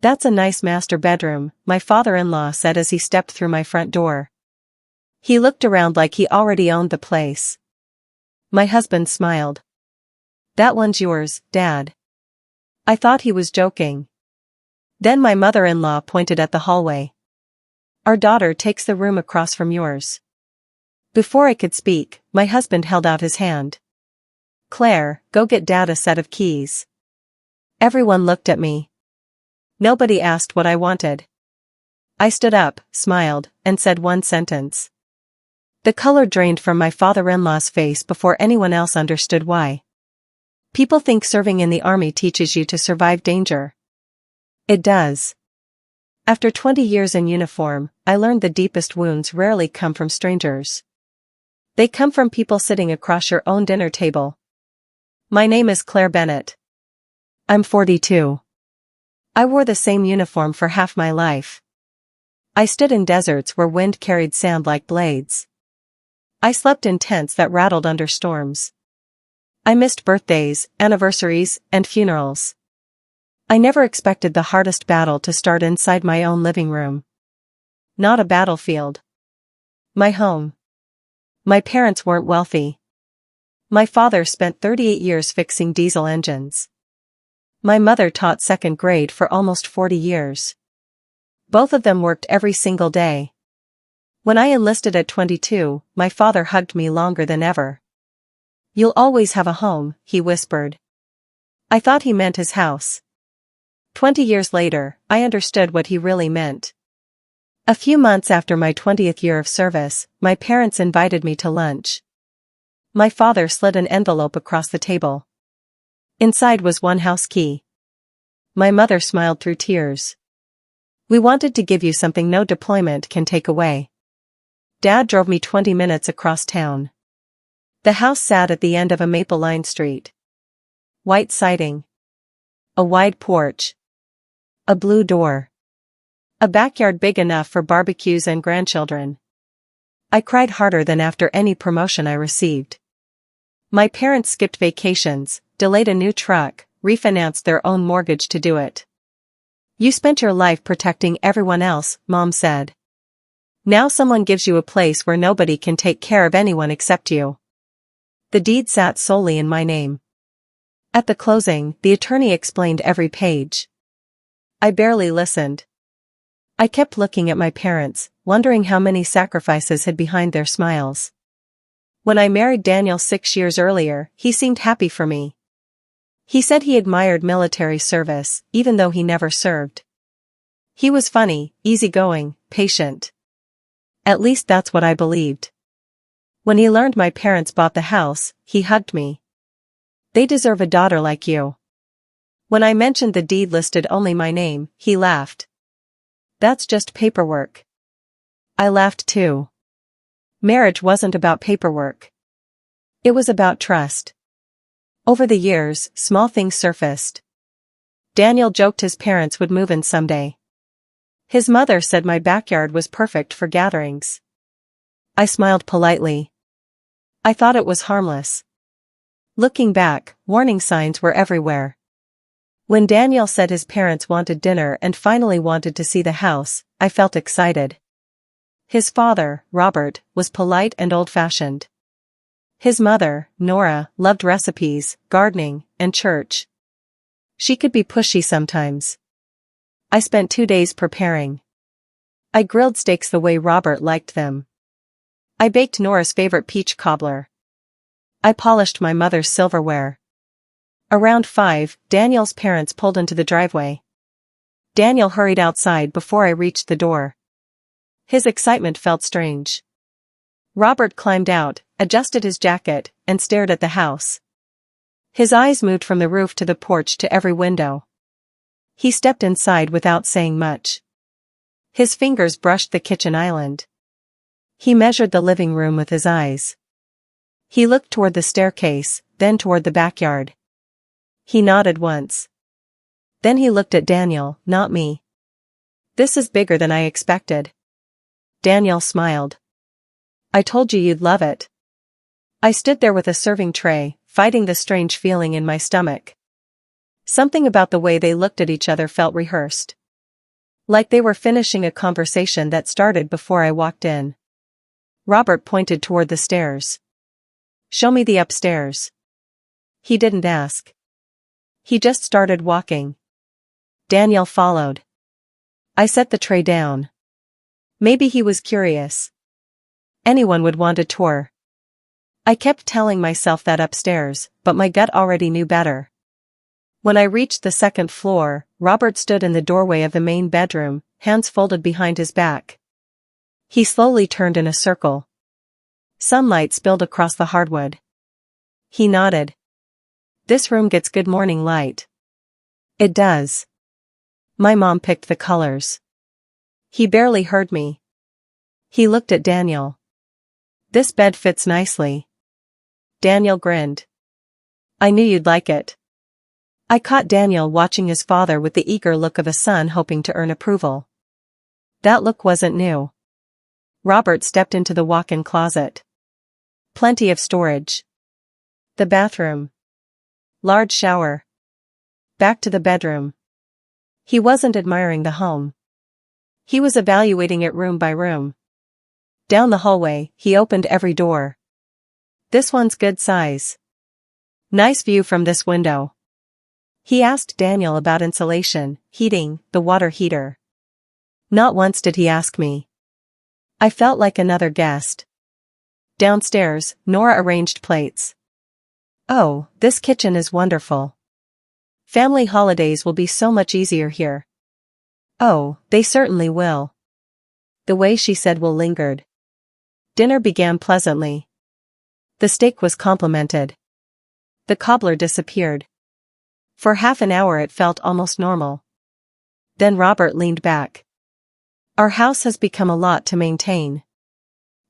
"That's a nice master bedroom," my father-in-law said as he stepped through my front door. He looked around like he already owned the place. My husband smiled. "That one's yours, Dad." I thought he was joking. Then my mother-in-law pointed at the hallway. "Our daughter takes the room across from yours." Before I could speak, my husband held out his hand. "Claire, go get Dad a set of keys." Everyone looked at me. Nobody asked what I wanted. I stood up, smiled, and said one sentence. The color drained from my father-in-law's face before anyone else understood why. People think serving in the army teaches you to survive danger. It does. After 20 years in uniform, I learned the deepest wounds rarely come from strangers. They come from people sitting across your own dinner table. My name is Claire Bennett. I'm 42. I wore the same uniform for half my life. I stood in deserts where wind carried sand like blades. I slept in tents that rattled under storms. I missed birthdays, anniversaries, and funerals. I never expected the hardest battle to start inside my own living room. Not a battlefield. My home. My parents weren't wealthy. My father spent 38 years fixing diesel engines. My mother taught second grade for almost 40 years. Both of them worked every single day. When I enlisted at 22, my father hugged me longer than ever. "You'll always have a home," he whispered. I thought he meant his house. 20 years later, I understood what he really meant. A few months after my 20th year of service, my parents invited me to lunch. My father slid an envelope across the table. Inside was one house key. My mother smiled through tears. "We wanted to give you something no deployment can take away." Dad drove me 20 minutes across town. The house sat at the end of a maple-lined street. White siding. A wide porch. A blue door. A backyard big enough for barbecues and grandchildren. I cried harder than after any promotion I received. My parents skipped vacations, delayed a new truck, refinanced their own mortgage to do it. "You spent your life protecting everyone else," Mom said. "Now someone gives you a place where nobody can take care of anyone except you." The deed sat solely in my name. At the closing, the attorney explained every page. I barely listened. I kept looking at my parents, wondering how many sacrifices hid behind their smiles. When I married Daniel 6 years earlier, he seemed happy for me. He said he admired military service, even though he never served. He was funny, easygoing, patient. At least that's what I believed. When he learned my parents bought the house, he hugged me. "They deserve a daughter like you." When I mentioned the deed listed only my name, he laughed. "That's just paperwork." I laughed too. Marriage wasn't about paperwork. It was about trust. Over the years, small things surfaced. Daniel joked his parents would move in someday. His mother said my backyard was perfect for gatherings. I smiled politely. I thought it was harmless. Looking back, warning signs were everywhere. When Daniel said his parents wanted dinner and finally wanted to see the house, I felt excited. His father, Robert, was polite and old-fashioned. His mother, Nora, loved recipes, gardening, and church. She could be pushy sometimes. I spent 2 days preparing. I grilled steaks the way Robert liked them. I baked Nora's favorite peach cobbler. I polished my mother's silverware. Around 5, Daniel's parents pulled into the driveway. Daniel hurried outside before I reached the door. His excitement felt strange. Robert climbed out, adjusted his jacket, and stared at the house. His eyes moved from the roof to the porch to every window. He stepped inside without saying much. His fingers brushed the kitchen island. He measured the living room with his eyes. He looked toward the staircase, then toward the backyard. He nodded once. Then he looked at Daniel, not me. "This is bigger than I expected." Daniel smiled. "I told you you'd love it." I stood there with a serving tray, fighting the strange feeling in my stomach. Something about the way they looked at each other felt rehearsed. Like they were finishing a conversation that started before I walked in. Robert pointed toward the stairs. "Show me the upstairs." He didn't ask. He just started walking. Daniel followed. I set the tray down. Maybe he was curious. Anyone would want a tour. I kept telling myself that upstairs, but my gut already knew better. When I reached the second floor, Robert stood in the doorway of the main bedroom, hands folded behind his back. He slowly turned in a circle. Sunlight spilled across the hardwood. He nodded. "This room gets good morning light." "It does. My mom picked the colors." He barely heard me. He looked at Daniel. "This bed fits nicely." Daniel grinned. "I knew you'd like it." I caught Daniel watching his father with the eager look of a son hoping to earn approval. That look wasn't new. Robert stepped into the walk-in closet. Plenty of storage. The bathroom. Large shower. Back to the bedroom. He wasn't admiring the home. He was evaluating it room by room. Down the hallway, he opened every door. "This one's good size. Nice view from this window." He asked Daniel about insulation, heating, the water heater. Not once did he ask me. I felt like another guest. Downstairs, Nora arranged plates. "Oh, this kitchen is wonderful. Family holidays will be so much easier here." "Oh, they certainly will." The way she said "will" lingered. Dinner began pleasantly. The steak was complimented. The cobbler disappeared. For half an hour it felt almost normal. Then Robert leaned back. "Our house has become a lot to maintain."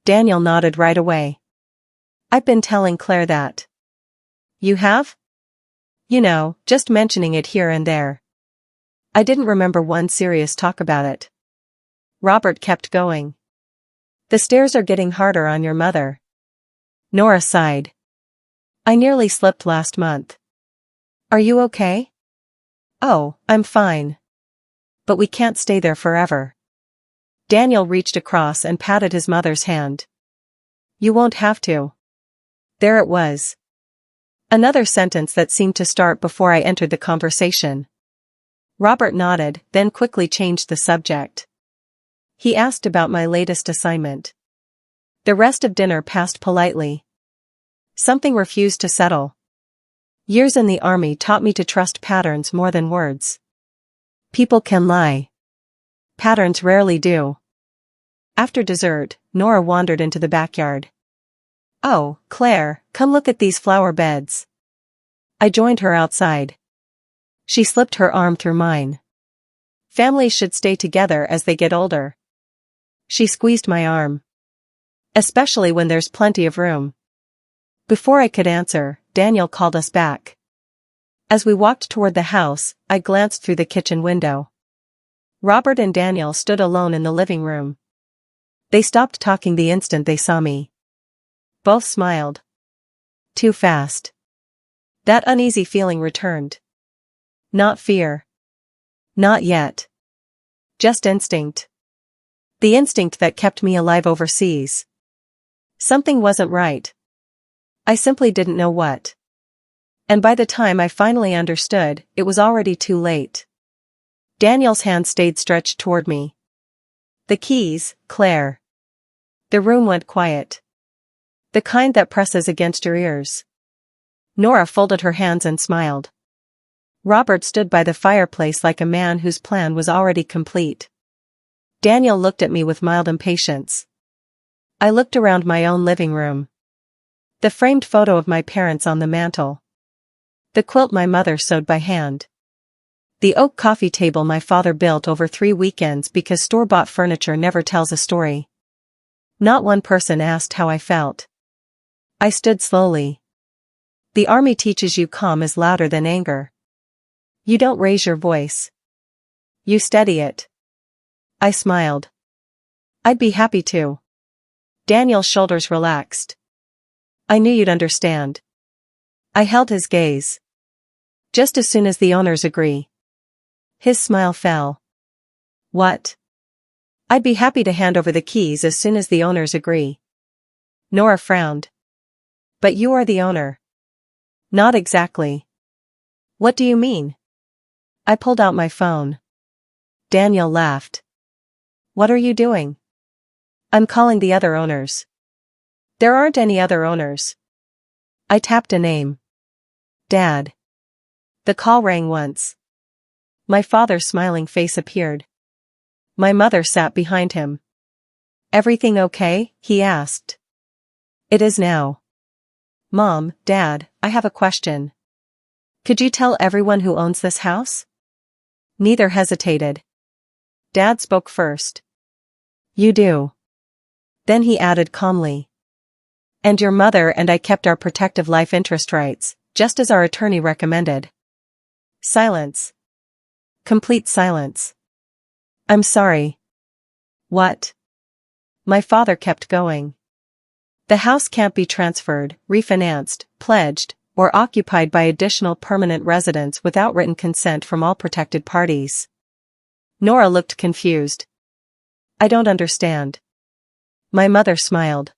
Daniel nodded right away. "I've been telling Claire that." "You have?" "You know, just mentioning it here and there. I didn't remember one serious talk about it." Robert kept going. "The stairs are getting harder on your mother." Nora sighed. "I nearly slipped last month." "Are you okay?" "Oh, I'm fine. But we can't stay there forever." Daniel reached across and patted his mother's hand. "You won't have to." There it was. Another sentence that seemed to start before I entered the conversation. Robert nodded, then quickly changed the subject. He asked about my latest assignment. The rest of dinner passed politely. Something refused to settle. Years in the army taught me to trust patterns more than words. People can lie. Patterns rarely do. After dessert, Nora wandered into the backyard. "Oh, Claire, come look at these flower beds." I joined her outside. She slipped her arm through mine. "Families should stay together as they get older." She squeezed my arm. "Especially when there's plenty of room." Before I could answer, Daniel called us back. As we walked toward the house, I glanced through the kitchen window. Robert and Daniel stood alone in the living room. They stopped talking the instant they saw me. Both smiled. Too fast. That uneasy feeling returned. Not fear. Not yet. Just instinct. The instinct that kept me alive overseas. Something wasn't right. I simply didn't know what. And by the time I finally understood, it was already too late. Daniel's hand stayed stretched toward me. "The keys, Claire." The room went quiet. The kind that presses against your ears. Nora folded her hands and smiled. Robert stood by the fireplace like a man whose plan was already complete. Daniel looked at me with mild impatience. I looked around my own living room. The framed photo of my parents on the mantel. The quilt my mother sewed by hand. The oak coffee table my father built over 3 weekends because store-bought furniture never tells a story. Not one person asked how I felt. I stood slowly. The army teaches you calm is louder than anger. You don't raise your voice. You steady it. I smiled. I'd be happy to. Daniel's shoulders relaxed. I knew you'd understand. I held his gaze. Just as soon as the owners agree. His smile fell. What? I'd be happy to hand over the keys as soon as the owners agree. Nora frowned. But you are the owner. Not exactly. What do you mean? I pulled out my phone. Daniel laughed. What are you doing? I'm calling the other owners. There aren't any other owners. I tapped a name. Dad. The call rang once. My father's smiling face appeared. My mother sat behind him. Everything okay? He asked. It is now. Mom, Dad, I have a question. Could you tell everyone who owns this house? Neither hesitated. Dad spoke first. You do. Then he added calmly. And your mother and I kept our protective life interest rights, just as our attorney recommended. Silence. Complete silence. I'm sorry. What? My father kept going. The house can't be transferred, refinanced, pledged, or occupied by additional permanent residents without written consent from all protected parties. Nora looked confused. I don't understand. My mother smiled.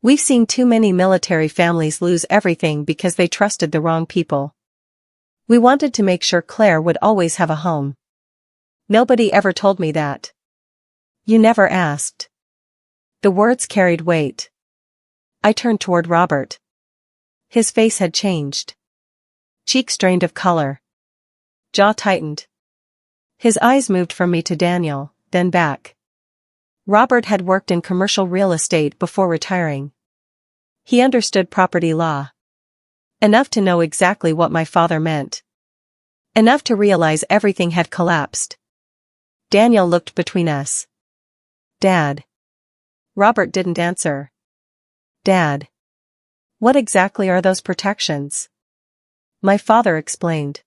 We've seen too many military families lose everything because they trusted the wrong people. We wanted to make sure Claire would always have a home. Nobody ever told me that. You never asked. The words carried weight. I turned toward Robert. His face had changed. Cheeks drained of color. Jaw tightened. His eyes moved from me to Daniel, then back. Robert had worked in commercial real estate before retiring. He understood property law. Enough to know exactly what my father meant. Enough to realize everything had collapsed. Daniel looked between us. Dad. Robert didn't answer. Dad. What exactly are those protections? My father explained.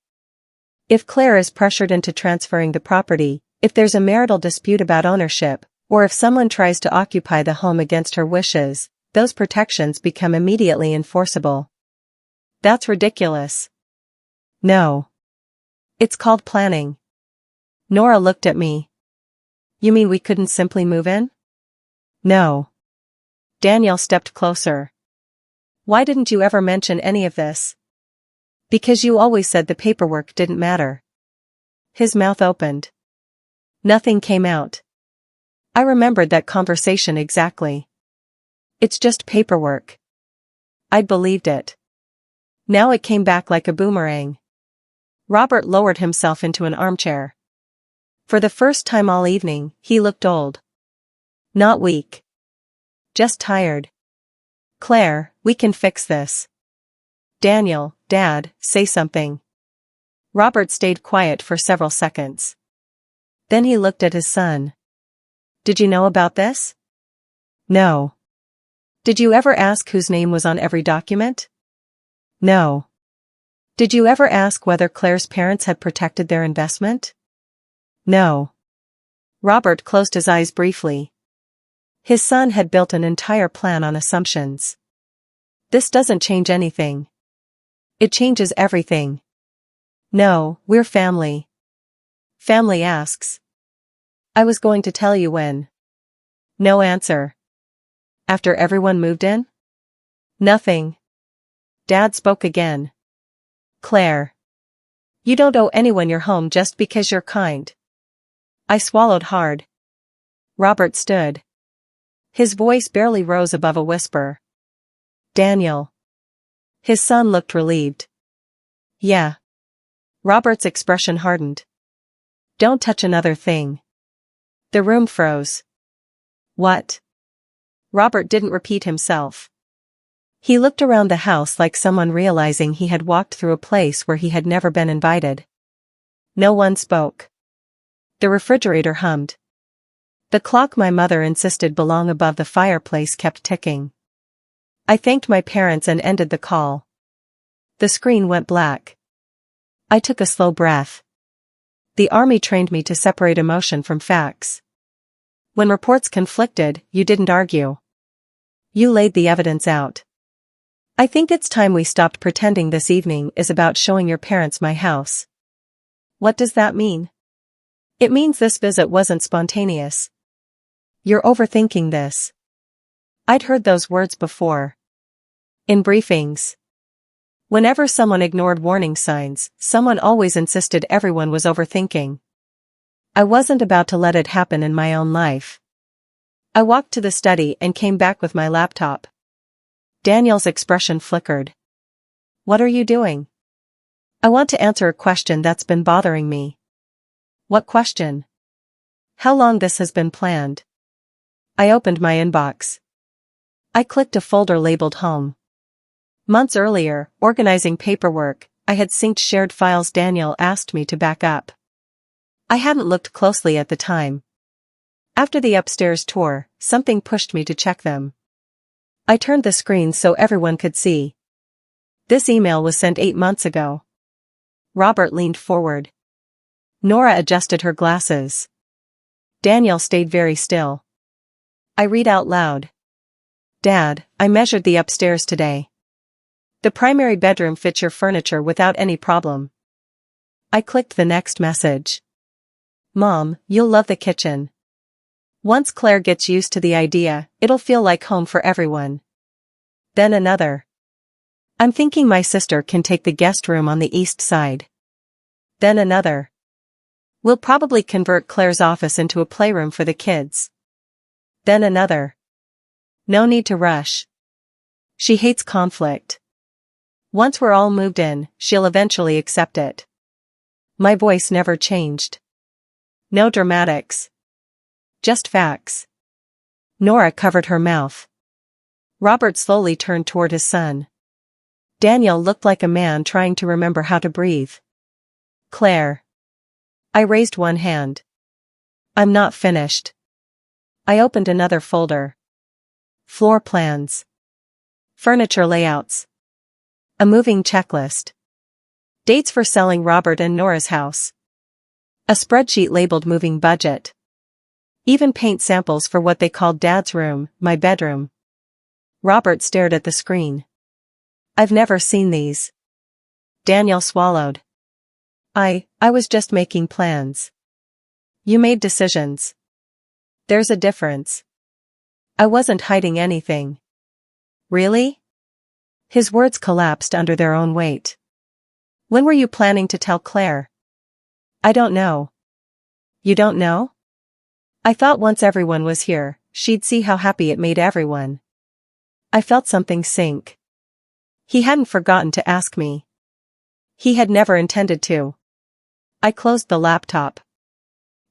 If Claire is pressured into transferring the property, if there's a marital dispute about ownership, or if someone tries to occupy the home against her wishes, those protections become immediately enforceable. That's ridiculous. No. It's called planning. Nora looked at me. You mean we couldn't simply move in? No. Daniel stepped closer. Why didn't you ever mention any of this? Because you always said the paperwork didn't matter. His mouth opened. Nothing came out. I remembered that conversation exactly. It's just paperwork. I'd believed it. Now it came back like a boomerang. Robert lowered himself into an armchair. For the first time all evening, he looked old. Not weak. Just tired. Claire, we can fix this. Daniel, Dad, say something. Robert stayed quiet for several seconds. Then he looked at his son. Did you know about this? No. Did you ever ask whose name was on every document? No. Did you ever ask whether Claire's parents had protected their investment? No. Robert closed his eyes briefly. His son had built an entire plan on assumptions. This doesn't change anything. It changes everything. No, we're family. Family asks. I was going to tell you when. No answer. After everyone moved in? Nothing. Dad spoke again. Claire. You don't owe anyone your home just because you're kind. I swallowed hard. Robert stood. His voice barely rose above a whisper. Daniel. His son looked relieved. Yeah. Robert's expression hardened. Don't touch another thing. The room froze. What? Robert didn't repeat himself. He looked around the house like someone realizing he had walked through a place where he had never been invited. No one spoke. The refrigerator hummed. The clock my mother insisted belong above the fireplace kept ticking. I thanked my parents and ended the call. The screen went black. I took a slow breath. The army trained me to separate emotion from facts. When reports conflicted, you didn't argue. You laid the evidence out. I think it's time we stopped pretending this evening is about showing your parents my house. What does that mean? It means this visit wasn't spontaneous. You're overthinking this. I'd heard those words before. In briefings. Whenever someone ignored warning signs, someone always insisted everyone was overthinking. I wasn't about to let it happen in my own life. I walked to the study and came back with my laptop. Daniel's expression flickered. What are you doing? I want to answer a question that's been bothering me. What question? How long this has been planned? I opened my inbox. I clicked a folder labeled Home. Months earlier, organizing paperwork, I had synced shared files Daniel asked me to back up. I hadn't looked closely at the time. After the upstairs tour, something pushed me to check them. I turned the screen so everyone could see. This email was sent 8 months ago. Robert leaned forward. Nora adjusted her glasses. Daniel stayed very still. I read out loud. Dad, I measured the upstairs today. The primary bedroom fits your furniture without any problem. I clicked the next message. Mom, you'll love the kitchen. Once Claire gets used to the idea, it'll feel like home for everyone. Then another. I'm thinking my sister can take the guest room on the east side. Then another. We'll probably convert Claire's office into a playroom for the kids. Then another. No need to rush. She hates conflict. Once we're all moved in, she'll eventually accept it. My voice never changed. No dramatics. Just facts. Nora covered her mouth. Robert slowly turned toward his son. Daniel looked like a man trying to remember how to breathe. Claire. I raised one hand. I'm not finished. I opened another folder. Floor plans. Furniture layouts. A moving checklist. Dates for selling Robert and Nora's house. A spreadsheet labeled moving budget. Even paint samples for what they called Dad's room, my bedroom. Robert stared at the screen. I've never seen these. Daniel swallowed. I was just making plans. You made decisions. There's a difference. I wasn't hiding anything. Really? His words collapsed under their own weight. When were you planning to tell Claire? I don't know. You don't know? I thought once everyone was here, she'd see how happy it made everyone. I felt something sink. He hadn't forgotten to ask me. He had never intended to. I closed the laptop.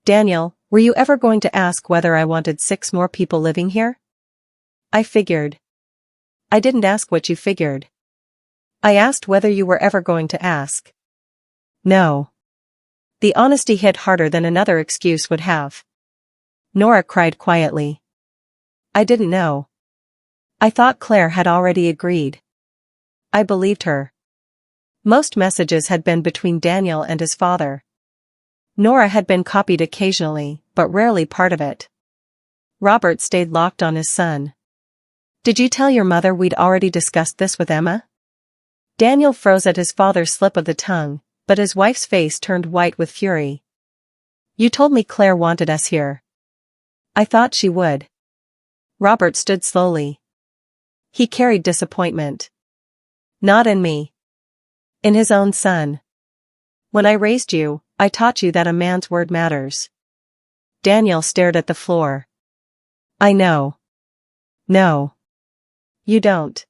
Daniel, were you ever going to ask whether I wanted 6 more people living here? I figured. I didn't ask what you figured. I asked whether you were ever going to ask. No. The honesty hit harder than another excuse would have. Nora cried quietly. I didn't know. I thought Claire had already agreed. I believed her. Most messages had been between Daniel and his father. Nora had been copied occasionally, but rarely part of it. Robert stayed locked on his son. Did you tell your mother we'd already discussed this with Emma? Daniel froze at his father's slip of the tongue, but his wife's face turned white with fury. You told me Claire wanted us here. I thought she would. Robert stood slowly. He carried disappointment. Not in me. In his own son. When I raised you, I taught you that a man's word matters. Daniel stared at the floor. I know. No. You don't.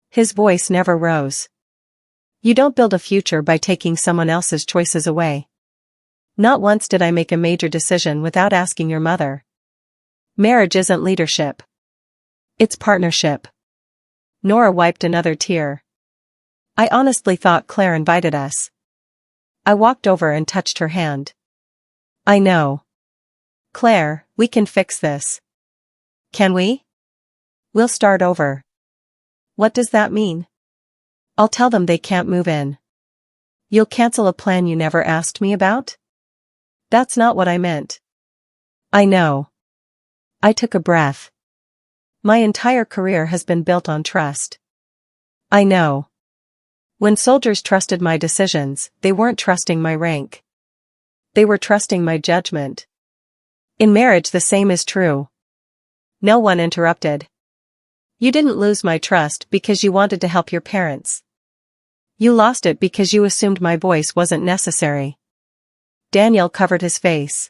His voice never rose. You don't build a future by taking someone else's choices away. Not once did I make a major decision without asking your mother. Marriage isn't leadership. It's partnership. Nora wiped another tear. I honestly thought Claire invited us. I walked over and touched her hand. I know. Claire, we can fix this. Can we? We'll start over. What does that mean? I'll tell them they can't move in. You'll cancel a plan you never asked me about? That's not what I meant. I know. I took a breath. My entire career has been built on trust. I know. When soldiers trusted my decisions, they weren't trusting my rank. They were trusting my judgment. In marriage the same is true. No one interrupted. You didn't lose my trust because you wanted to help your parents. You lost it because you assumed my voice wasn't necessary. Daniel covered his face.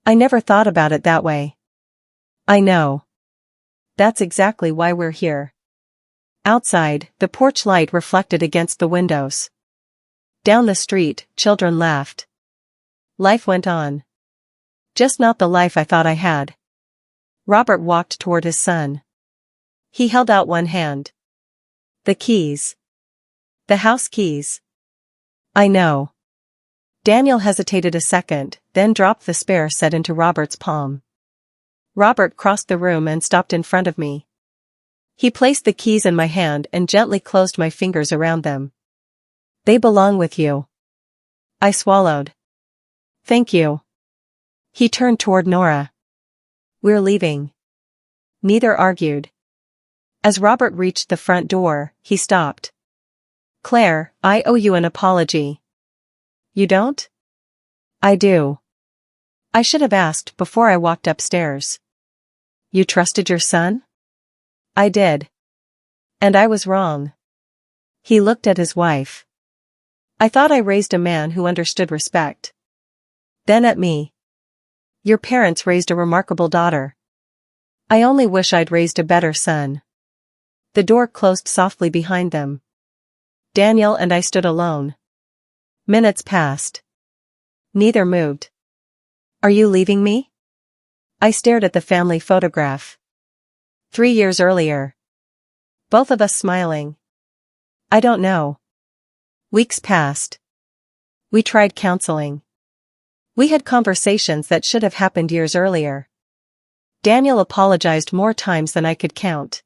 I never thought about it that way. I know. That's exactly why we're here. Outside, the porch light reflected against the windows. Down the street, children laughed. Life went on. Just not the life I thought I had. Robert walked toward his son. He held out one hand. The keys. The house keys. I know. Daniel hesitated a second, then dropped the spare set into Robert's palm. Robert crossed the room and stopped in front of me. He placed the keys in my hand and gently closed my fingers around them. They belong with you. I swallowed. Thank you. He turned toward Nora. We're leaving. Neither argued. As Robert reached the front door, he stopped. Claire, I owe you an apology. You don't? I do. I should have asked before I walked upstairs. You trusted your son? I did. And I was wrong. He looked at his wife. I thought I raised a man who understood respect. Then at me. Your parents raised a remarkable daughter. I only wish I'd raised a better son. The door closed softly behind them. Daniel and I stood alone. Minutes passed. Neither moved. Are you leaving me? I stared at the family photograph. 3 years earlier. Both of us smiling. I don't know. Weeks passed. We tried counseling. We had conversations that should have happened years earlier. Daniel apologized more times than I could count.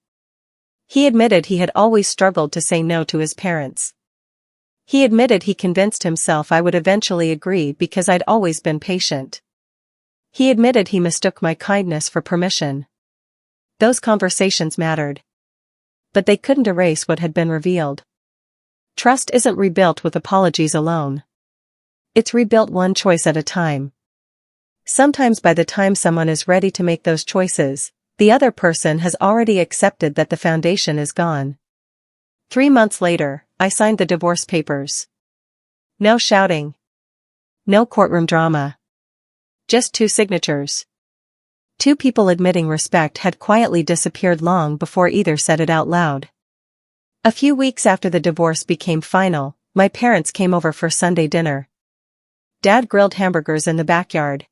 He admitted he had always struggled to say no to his parents. He admitted he convinced himself I would eventually agree because I'd always been patient. He admitted he mistook my kindness for permission. Those conversations mattered. But they couldn't erase what had been revealed. Trust isn't rebuilt with apologies alone. It's rebuilt one choice at a time. Sometimes by the time someone is ready to make those choices, the other person has already accepted that the foundation is gone. 3 months later, I signed the divorce papers. No shouting. No courtroom drama. Just 2 signatures. 2 people admitting respect had quietly disappeared long before either said it out loud. A few weeks after the divorce became final, my parents came over for Sunday dinner. Dad grilled hamburgers in the backyard.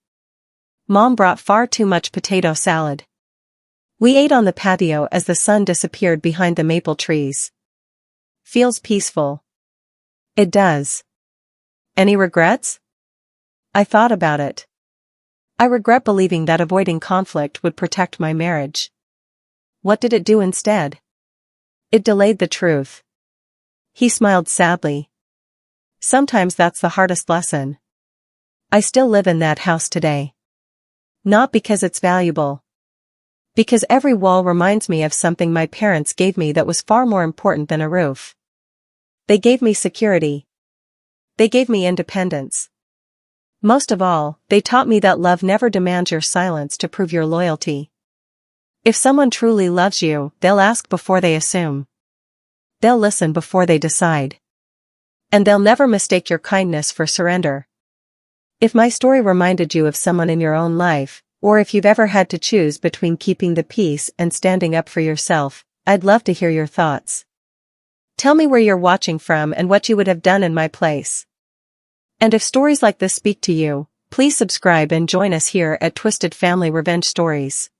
Mom brought far too much potato salad. We ate on the patio as the sun disappeared behind the maple trees. Feels peaceful. It does. Any regrets? I thought about it. I regret believing that avoiding conflict would protect my marriage. What did it do instead? It delayed the truth. He smiled sadly. Sometimes that's the hardest lesson. I still live in that house today. Not because it's valuable. Because every wall reminds me of something my parents gave me that was far more important than a roof. They gave me security. They gave me independence. Most of all, they taught me that love never demands your silence to prove your loyalty. If someone truly loves you, they'll ask before they assume. They'll listen before they decide. And they'll never mistake your kindness for surrender. If my story reminded you of someone in your own life, or if you've ever had to choose between keeping the peace and standing up for yourself, I'd love to hear your thoughts. Tell me where you're watching from and what you would have done in my place. And if stories like this speak to you, please subscribe and join us here at Twisted Family Revenge Stories.